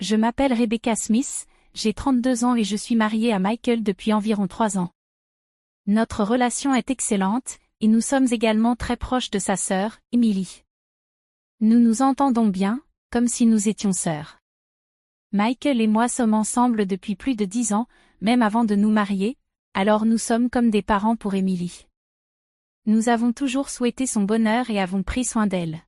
Je m'appelle Rebecca Smith, j'ai 32 ans et je suis mariée à Michael depuis environ 3 ans. Notre relation est excellente, et nous sommes également très proches de sa sœur, Emily. Nous nous entendons bien, comme si nous étions sœurs. Michael et moi sommes ensemble depuis plus de 10 ans, même avant de nous marier, alors nous sommes comme des parents pour Emily. Nous avons toujours souhaité son bonheur et avons pris soin d'elle.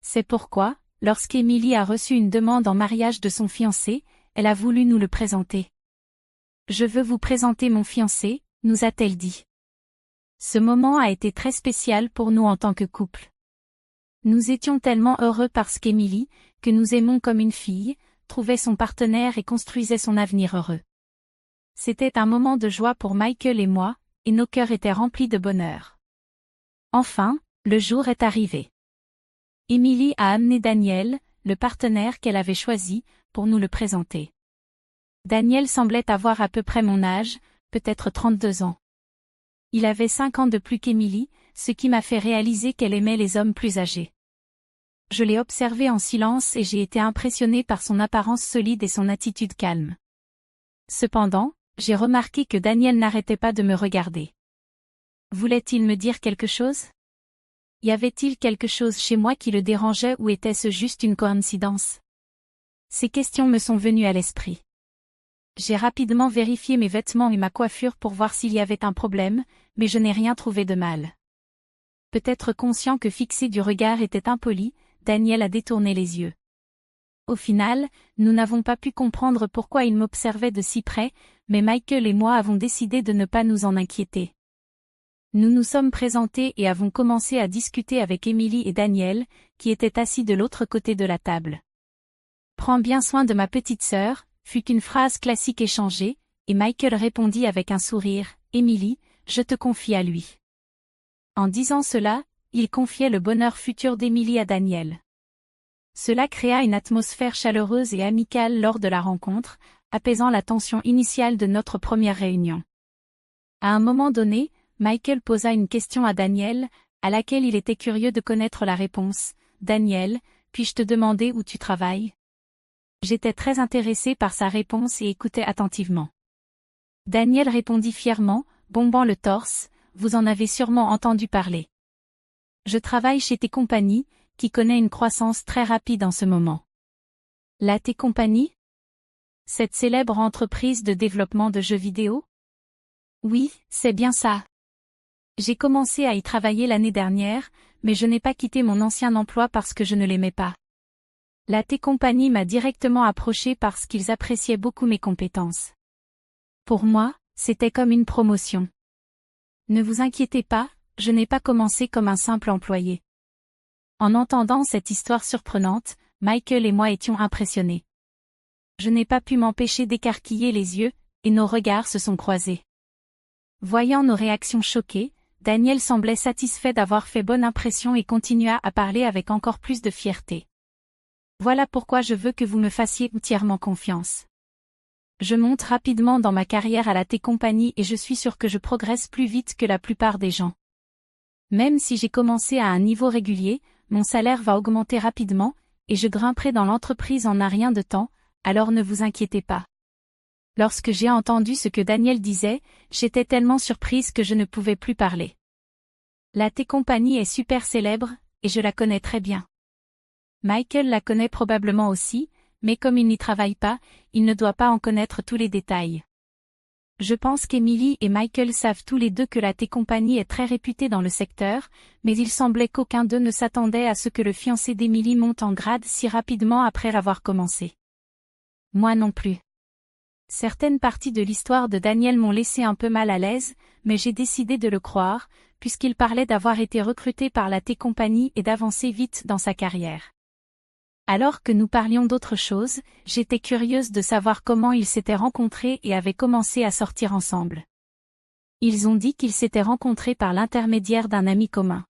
C'est pourquoi, lorsqu'Emily a reçu une demande en mariage de son fiancé, elle a voulu nous le présenter. « Je veux vous présenter mon fiancé », nous a-t-elle dit. Ce moment a été très spécial pour nous en tant que couple. Nous étions tellement heureux parce qu'Emily, que nous aimons comme une fille, trouvait son partenaire et construisait son avenir heureux. C'était un moment de joie pour Michael et moi, et nos cœurs étaient remplis de bonheur. Enfin, le jour est arrivé. Emily a amené Daniel, le partenaire qu'elle avait choisi, pour nous le présenter. Daniel semblait avoir à peu près mon âge, peut-être 32 ans. Il avait 5 ans de plus qu'Emily, ce qui m'a fait réaliser qu'elle aimait les hommes plus âgés. Je l'ai observé en silence et j'ai été impressionnée par son apparence solide et son attitude calme. Cependant, j'ai remarqué que Daniel n'arrêtait pas de me regarder. Voulait-il me dire quelque chose? Y avait-il quelque chose chez moi qui le dérangeait ou était-ce juste une coïncidence? Ces questions me sont venues à l'esprit. J'ai rapidement vérifié mes vêtements et ma coiffure pour voir s'il y avait un problème, mais je n'ai rien trouvé de mal. Peut-être conscient que fixer du regard était impoli, Daniel a détourné les yeux. Au final, nous n'avons pas pu comprendre pourquoi il m'observait de si près, mais Michael et moi avons décidé de ne pas nous en inquiéter. Nous nous sommes présentés et avons commencé à discuter avec Emily et Daniel, qui étaient assis de l'autre côté de la table. « Prends bien soin de ma petite sœur », fut une phrase classique échangée, et Michael répondit avec un sourire, « Emily, je te confie à lui. » En disant cela, il confiait le bonheur futur d'Emily à Daniel. Cela créa une atmosphère chaleureuse et amicale lors de la rencontre, apaisant la tension initiale de notre première réunion. À un moment donné, Michael posa une question à Daniel, à laquelle il était curieux de connaître la réponse. « Daniel, puis-je te demander où tu travailles ?» J'étais très intéressée par sa réponse et écoutais attentivement. Daniel répondit fièrement, bombant le torse, « Vous en avez sûrement entendu parler. Je travaille chez T-Company, qui connaît une croissance très rapide en ce moment. » La T-Company? Cette célèbre entreprise de développement de jeux vidéo? Oui, c'est bien ça. J'ai commencé à y travailler l'année dernière, mais je n'ai pas quitté mon ancien emploi parce que je ne l'aimais pas. La T-Company m'a directement approché parce qu'ils appréciaient beaucoup mes compétences. Pour moi, c'était comme une promotion. Ne vous inquiétez pas, je n'ai pas commencé comme un simple employé. En entendant cette histoire surprenante, Michael et moi étions impressionnés. Je n'ai pas pu m'empêcher d'écarquiller les yeux, et nos regards se sont croisés. Voyant nos réactions choquées, Daniel semblait satisfait d'avoir fait bonne impression et continua à parler avec encore plus de fierté. Voilà pourquoi je veux que vous me fassiez entièrement confiance. Je monte rapidement dans ma carrière à la T-Company et je suis sûr que je progresse plus vite que la plupart des gens. Même si j'ai commencé à un niveau régulier, mon salaire va augmenter rapidement, et je grimperai dans l'entreprise en un rien de temps, alors ne vous inquiétez pas. Lorsque j'ai entendu ce que Daniel disait, j'étais tellement surprise que je ne pouvais plus parler. La T-Company est super célèbre, et je la connais très bien. Michael la connaît probablement aussi, mais comme il n'y travaille pas, il ne doit pas en connaître tous les détails. Je pense qu'Emily et Michael savent tous les deux que la T-Company est très réputée dans le secteur, mais il semblait qu'aucun d'eux ne s'attendait à ce que le fiancé d'Emily monte en grade si rapidement après avoir commencé. Moi non plus. Certaines parties de l'histoire de Daniel m'ont laissé un peu mal à l'aise, mais j'ai décidé de le croire, puisqu'il parlait d'avoir été recruté par la T-Company et d'avancer vite dans sa carrière. Alors que nous parlions d'autre chose, j'étais curieuse de savoir comment ils s'étaient rencontrés et avaient commencé à sortir ensemble. Ils ont dit qu'ils s'étaient rencontrés par l'intermédiaire d'un ami commun.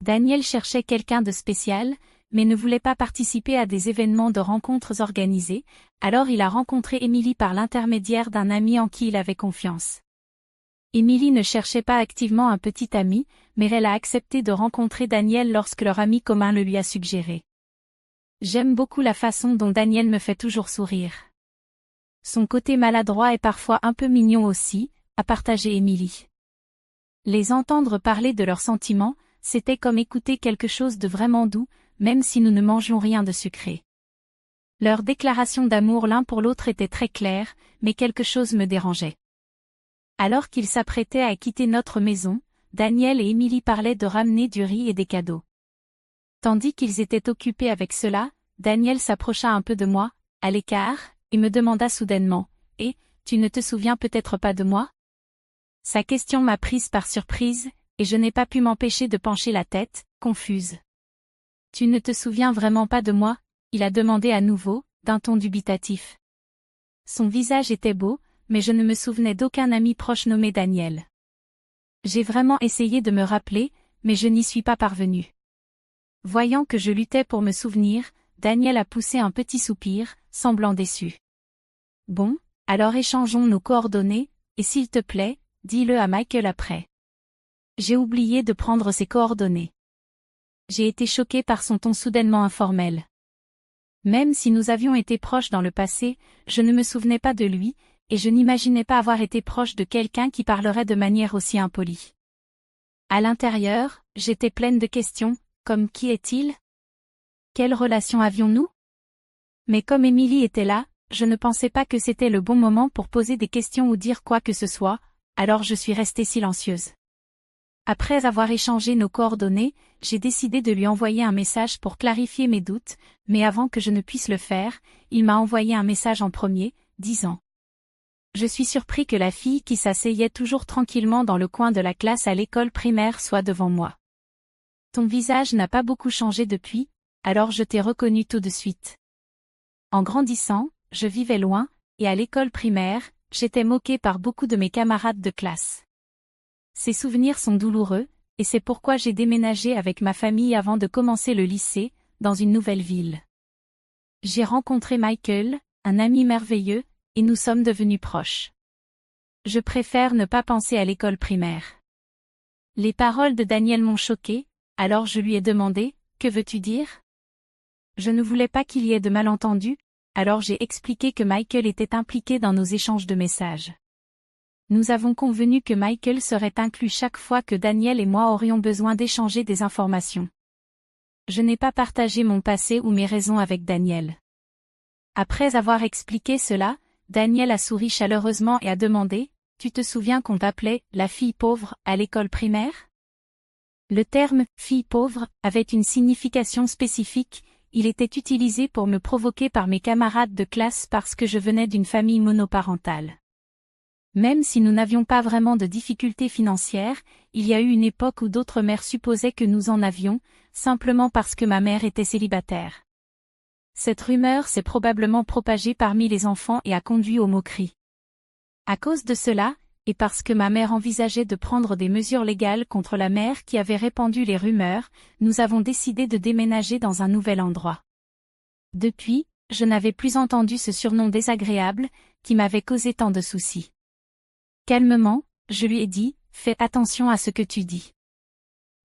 Daniel cherchait quelqu'un de spécial, mais ne voulait pas participer à des événements de rencontres organisés, alors il a rencontré Emily par l'intermédiaire d'un ami en qui il avait confiance. Emily ne cherchait pas activement un petit ami, mais elle a accepté de rencontrer Daniel lorsque leur ami commun le lui a suggéré. J'aime beaucoup la façon dont Daniel me fait toujours sourire. Son côté maladroit est parfois un peu mignon aussi, a partagé Emily. Les entendre parler de leurs sentiments, c'était comme écouter quelque chose de vraiment doux, même si nous ne mangions rien de sucré. Leur déclaration d'amour l'un pour l'autre était très claire, mais quelque chose me dérangeait. Alors qu'ils s'apprêtaient à quitter notre maison, Daniel et Emily parlaient de ramener du riz et des cadeaux. Tandis qu'ils étaient occupés avec cela, Daniel s'approcha un peu de moi, à l'écart, et me demanda soudainement, « Et, tu ne te souviens peut-être pas de moi ?» Sa question m'a prise par surprise, et je n'ai pas pu m'empêcher de pencher la tête, confuse. « Tu ne te souviens vraiment pas de moi ?» il a demandé à nouveau, d'un ton dubitatif. Son visage était beau, mais je ne me souvenais d'aucun ami proche nommé Daniel. J'ai vraiment essayé de me rappeler, mais je n'y suis pas parvenue. Voyant que je luttais pour me souvenir, Daniel a poussé un petit soupir, semblant déçu. Bon, alors échangeons nos coordonnées, et s'il te plaît, dis-le à Michael après. J'ai oublié de prendre ses coordonnées. J'ai été choquée par son ton soudainement informel. Même si nous avions été proches dans le passé, je ne me souvenais pas de lui, et je n'imaginais pas avoir été proche de quelqu'un qui parlerait de manière aussi impolie. À l'intérieur, j'étais pleine de questions, comme qui est-il? Quelle relation avions-nous? Mais comme Emily était là, je ne pensais pas que c'était le bon moment pour poser des questions ou dire quoi que ce soit, alors je suis restée silencieuse. Après avoir échangé nos coordonnées, j'ai décidé de lui envoyer un message pour clarifier mes doutes, mais avant que je ne puisse le faire, il m'a envoyé un message en premier, disant « Je suis surpris que la fille qui s'asseyait toujours tranquillement dans le coin de la classe à l'école primaire soit devant moi. Ton visage n'a pas beaucoup changé depuis, alors je t'ai reconnu tout de suite. En grandissant, je vivais loin, et à l'école primaire, j'étais moquée par beaucoup de mes camarades de classe. Ces souvenirs sont douloureux, et c'est pourquoi j'ai déménagé avec ma famille avant de commencer le lycée, dans une nouvelle ville. J'ai rencontré Michael, un ami merveilleux, et nous sommes devenus proches. Je préfère ne pas penser à l'école primaire. » Les paroles de Daniel m'ont choquée, alors je lui ai demandé, « Que veux-tu dire ?» Je ne voulais pas qu'il y ait de malentendus, alors j'ai expliqué que Michael était impliqué dans nos échanges de messages. Nous avons convenu que Michael serait inclus chaque fois que Daniel et moi aurions besoin d'échanger des informations. Je n'ai pas partagé mon passé ou mes raisons avec Daniel. Après avoir expliqué cela, Daniel a souri chaleureusement et a demandé, « Tu te souviens qu'on t'appelait « la fille pauvre » à l'école primaire ?» Le terme « fille pauvre » avait une signification spécifique, il était utilisé pour me provoquer par mes camarades de classe parce que je venais d'une famille monoparentale. Même si nous n'avions pas vraiment de difficultés financières, il y a eu une époque où d'autres mères supposaient que nous en avions, simplement parce que ma mère était célibataire. Cette rumeur s'est probablement propagée parmi les enfants et a conduit aux moqueries. À cause de cela, et parce que ma mère envisageait de prendre des mesures légales contre la mère qui avait répandu les rumeurs, nous avons décidé de déménager dans un nouvel endroit. Depuis, je n'avais plus entendu ce surnom désagréable, qui m'avait causé tant de soucis. Calmement, je lui ai dit, « Fais attention à ce que tu dis.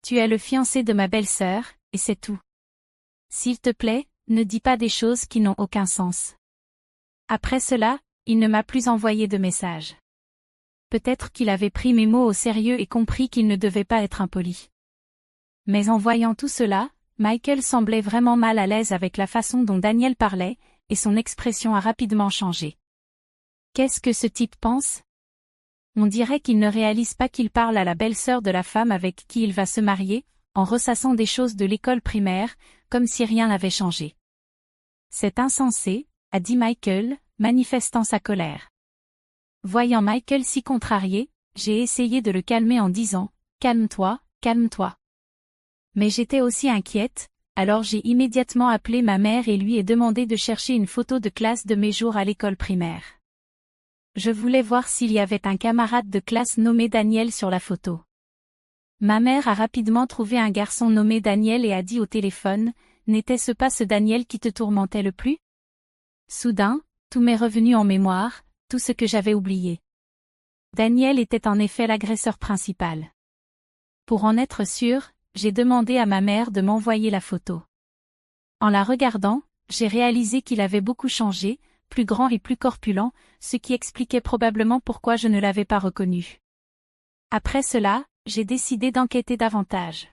Tu es le fiancé de ma belle-sœur, et c'est tout. S'il te plaît, ne dis pas des choses qui n'ont aucun sens. » Après cela, il ne m'a plus envoyé de message. Peut-être qu'il avait pris mes mots au sérieux et compris qu'il ne devait pas être impoli. Mais en voyant tout cela, Michael semblait vraiment mal à l'aise avec la façon dont Daniel parlait, et son expression a rapidement changé. Qu'est-ce que ce type pense ? On dirait qu'il ne réalise pas qu'il parle à la belle-sœur de la femme avec qui il va se marier, en ressassant des choses de l'école primaire, comme si rien n'avait changé. C'est insensé, a dit Michael, manifestant sa colère. Voyant Michael si contrarié, j'ai essayé de le calmer en disant « Calme-toi, calme-toi. » Mais j'étais aussi inquiète, alors j'ai immédiatement appelé ma mère et lui ai demandé de chercher une photo de classe de mes jours à l'école primaire. Je voulais voir s'il y avait un camarade de classe nommé Daniel sur la photo. Ma mère a rapidement trouvé un garçon nommé Daniel et a dit au téléphone, « N'était-ce pas ce Daniel qui te tourmentait le plus ?» Soudain, tout m'est revenu en mémoire, tout ce que j'avais oublié. Daniel était en effet l'agresseur principal. Pour en être sûre, j'ai demandé à ma mère de m'envoyer la photo. En la regardant, j'ai réalisé qu'il avait beaucoup changé, plus grand et plus corpulent, ce qui expliquait probablement pourquoi je ne l'avais pas reconnu. Après cela, j'ai décidé d'enquêter davantage.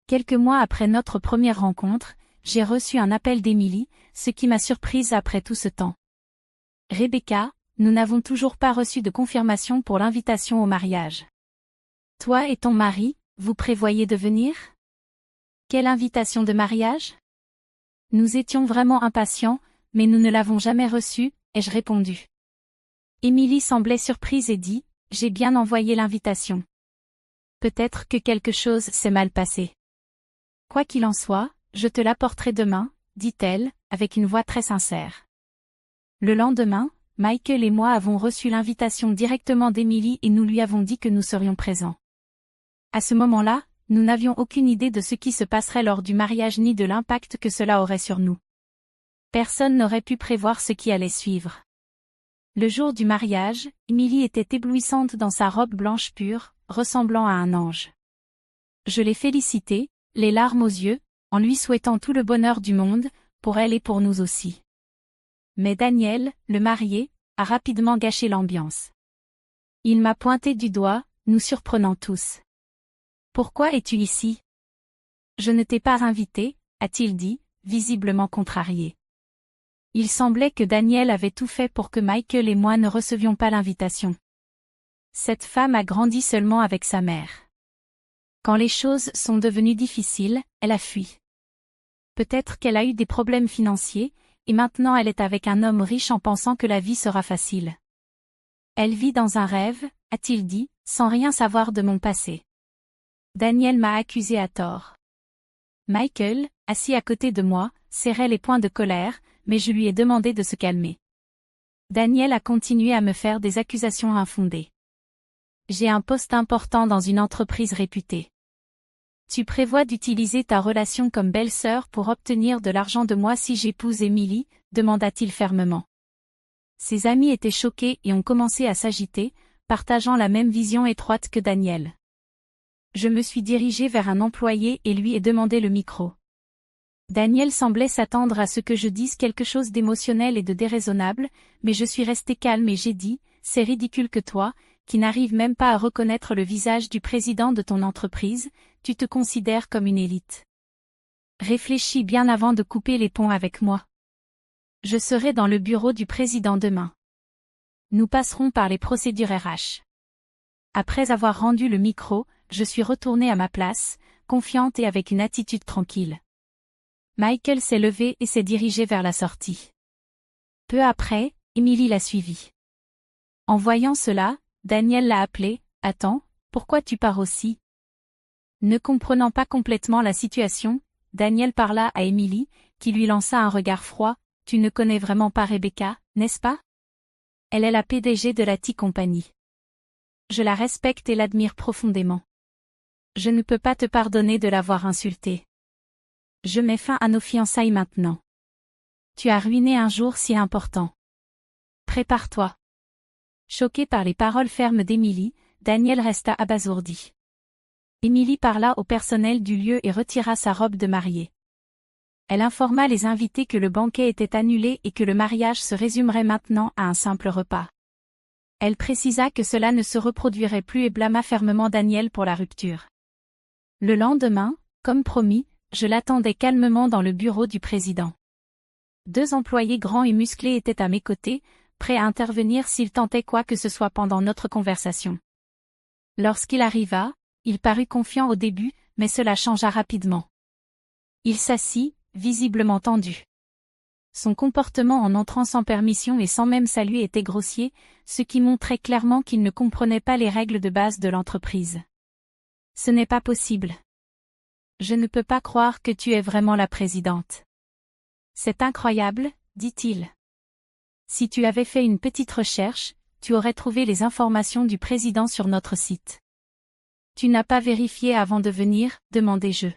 Quelques mois après notre première rencontre, j'ai reçu un appel d'Emily, ce qui m'a surprise après tout ce temps. Rebecca, nous n'avons toujours pas reçu de confirmation pour l'invitation au mariage. Toi et ton mari, vous prévoyez de venir? Quelle invitation de mariage? Nous étions vraiment impatients, mais nous ne l'avons jamais reçue, ai-je répondu. Emily semblait surprise et dit, j'ai bien envoyé l'invitation. Peut-être que quelque chose s'est mal passé. Quoi qu'il en soit, je te l'apporterai demain, dit-elle, avec une voix très sincère. Le lendemain, Michael et moi avons reçu l'invitation directement d'Emily et nous lui avons dit que nous serions présents. À ce moment-là, nous n'avions aucune idée de ce qui se passerait lors du mariage ni de l'impact que cela aurait sur nous. Personne n'aurait pu prévoir ce qui allait suivre. Le jour du mariage, Emily était éblouissante dans sa robe blanche pure, ressemblant à un ange. Je l'ai félicitée, les larmes aux yeux, en lui souhaitant tout le bonheur du monde, pour elle et pour nous aussi. Mais Daniel, le marié, a rapidement gâché l'ambiance. Il m'a pointé du doigt, nous surprenant tous. « Pourquoi es-tu ici? » « Je ne t'ai pas invité, » a-t-il dit, visiblement contrarié. Il semblait que Daniel avait tout fait pour que Michael et moi ne recevions pas l'invitation. Cette femme a grandi seulement avec sa mère. Quand les choses sont devenues difficiles, elle a fui. Peut-être qu'elle a eu des problèmes financiers, et maintenant elle est avec un homme riche en pensant que la vie sera facile. Elle vit dans un rêve, a-t-il dit, sans rien savoir de mon passé. Daniel m'a accusé à tort. Michael, assis à côté de moi, serrait les poings de colère, mais je lui ai demandé de se calmer. Daniel a continué à me faire des accusations infondées. J'ai un poste important dans une entreprise réputée. Tu prévois d'utiliser ta relation comme belle-sœur pour obtenir de l'argent de moi si j'épouse Emily, demanda-t-il fermement. Ses amis étaient choqués et ont commencé à s'agiter, partageant la même vision étroite que Daniel. Je me suis dirigé vers un employé et lui ai demandé le micro. Daniel semblait s'attendre à ce que je dise quelque chose d'émotionnel et de déraisonnable, mais je suis resté calme et j'ai dit, c'est ridicule que toi, qui n'arrives même pas à reconnaître le visage du président de ton entreprise, tu te considères comme une élite. Réfléchis bien avant de couper les ponts avec moi. Je serai dans le bureau du président demain. Nous passerons par les procédures RH. Après avoir rendu le micro, je suis retournée à ma place, confiante et avec une attitude tranquille. Michael s'est levé et s'est dirigé vers la sortie. Peu après, Emily l'a suivi. En voyant cela, Daniel l'a appelé, « Attends, pourquoi tu pars aussi ?» Ne comprenant pas complètement la situation, Daniel parla à Emily, qui lui lança un regard froid, « Tu ne connais vraiment pas Rebecca, n'est-ce pas? Elle est la PDG de la T-Company. Je la respecte et l'admire profondément. Je ne peux pas te pardonner de l'avoir insultée. Je mets fin à nos fiançailles maintenant. Tu as ruiné un jour si important. Prépare-toi. » Choqué par les paroles fermes d'Emily, Daniel resta abasourdi. Emily parla au personnel du lieu et retira sa robe de mariée. Elle informa les invités que le banquet était annulé et que le mariage se résumerait maintenant à un simple repas. Elle précisa que cela ne se reproduirait plus et blâma fermement Daniel pour la rupture. Le lendemain, comme promis, je l'attendais calmement dans le bureau du président. 2 employés grands et musclés étaient à mes côtés, prêts à intervenir s'il tentait quoi que ce soit pendant notre conversation. Lorsqu'il arriva, il parut confiant au début, mais cela changea rapidement. Il s'assit, visiblement tendu. Son comportement en entrant sans permission et sans même saluer était grossier, ce qui montrait clairement qu'il ne comprenait pas les règles de base de l'entreprise. « Ce n'est pas possible. Je ne peux pas croire que tu es vraiment la présidente. C'est incroyable, dit-il. Si tu avais fait une petite recherche, tu aurais trouvé les informations du président sur notre site. Tu n'as pas vérifié avant de venir, demandai-je.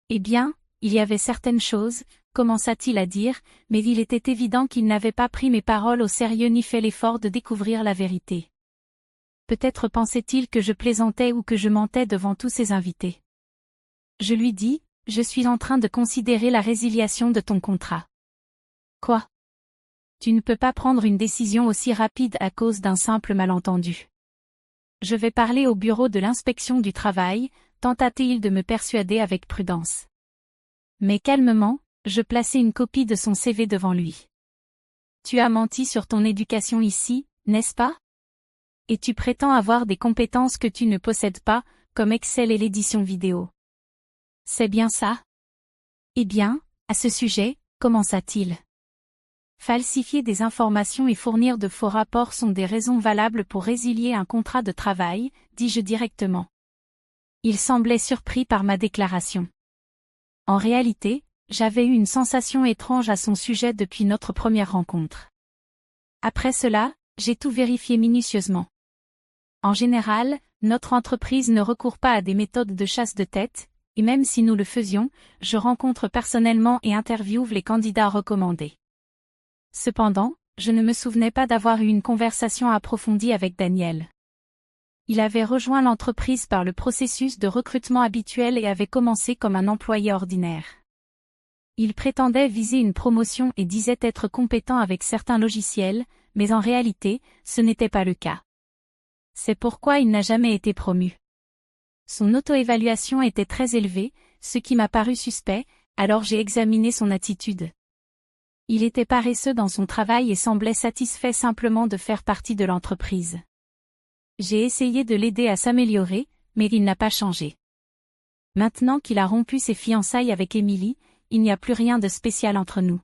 Eh bien, il y avait certaines choses, commença-t-il à dire, mais il était évident qu'il n'avait pas pris mes paroles au sérieux ni fait l'effort de découvrir la vérité. Peut-être pensait-il que je plaisantais ou que je mentais devant tous ses invités. Je lui dis, je suis en train de considérer la résiliation de ton contrat. Quoi? Tu ne peux pas prendre une décision aussi rapide à cause d'un simple malentendu. Je vais parler au bureau de l'inspection du travail, tenta-t-il de me persuader avec prudence. Mais calmement, je plaçai une copie de son CV devant lui. Tu as menti sur ton éducation ici, n'est-ce pas? Et tu prétends avoir des compétences que tu ne possèdes pas, comme Excel et l'édition vidéo. C'est bien ça? Eh bien, à ce sujet, commença-t-il. Falsifier des informations et fournir de faux rapports sont des raisons valables pour résilier un contrat de travail, dis-je directement. Il semblait surpris par ma déclaration. En réalité, j'avais eu une sensation étrange à son sujet depuis notre première rencontre. Après cela, j'ai tout vérifié minutieusement. En général, notre entreprise ne recourt pas à des méthodes de chasse de tête, et même si nous le faisions, je rencontre personnellement et interviewe les candidats recommandés. Cependant, je ne me souvenais pas d'avoir eu une conversation approfondie avec Daniel. Il avait rejoint l'entreprise par le processus de recrutement habituel et avait commencé comme un employé ordinaire. Il prétendait viser une promotion et disait être compétent avec certains logiciels, mais en réalité, ce n'était pas le cas. C'est pourquoi il n'a jamais été promu. Son auto-évaluation était très élevée, ce qui m'a paru suspect, alors j'ai examiné son attitude. Il était paresseux dans son travail et semblait satisfait simplement de faire partie de l'entreprise. J'ai essayé de l'aider à s'améliorer, mais il n'a pas changé. Maintenant qu'il a rompu ses fiançailles avec Émilie, il n'y a plus rien de spécial entre nous.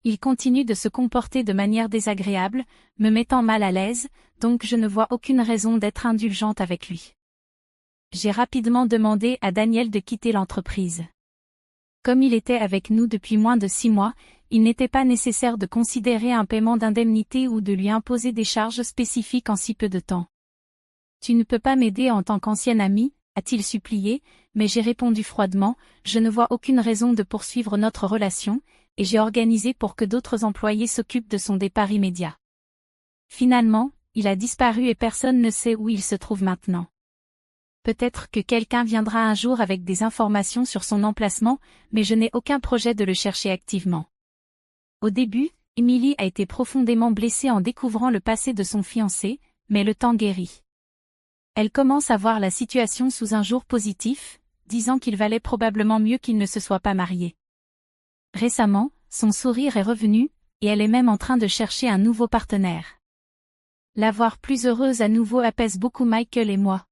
Il continue de se comporter de manière désagréable, me mettant mal à l'aise, donc je ne vois aucune raison d'être indulgente avec lui. J'ai rapidement demandé à Daniel de quitter l'entreprise. Comme il était avec nous depuis moins de 6 mois, il n'était pas nécessaire de considérer un paiement d'indemnité ou de lui imposer des charges spécifiques en si peu de temps. Tu ne peux pas m'aider en tant qu'ancien ami, a-t-il supplié, mais j'ai répondu froidement, je ne vois aucune raison de poursuivre notre relation, et j'ai organisé pour que d'autres employés s'occupent de son départ immédiat. Finalement, il a disparu et personne ne sait où il se trouve maintenant. Peut-être que quelqu'un viendra un jour avec des informations sur son emplacement, mais je n'ai aucun projet de le chercher activement. Au début, Émilie a été profondément blessée en découvrant le passé de son fiancé, mais le temps guérit. Elle commence à voir la situation sous un jour positif, disant qu'il valait probablement mieux qu'il ne se soit pas marié. Récemment, son sourire est revenu, et elle est même en train de chercher un nouveau partenaire. La voir plus heureuse à nouveau apaise beaucoup Michael et moi.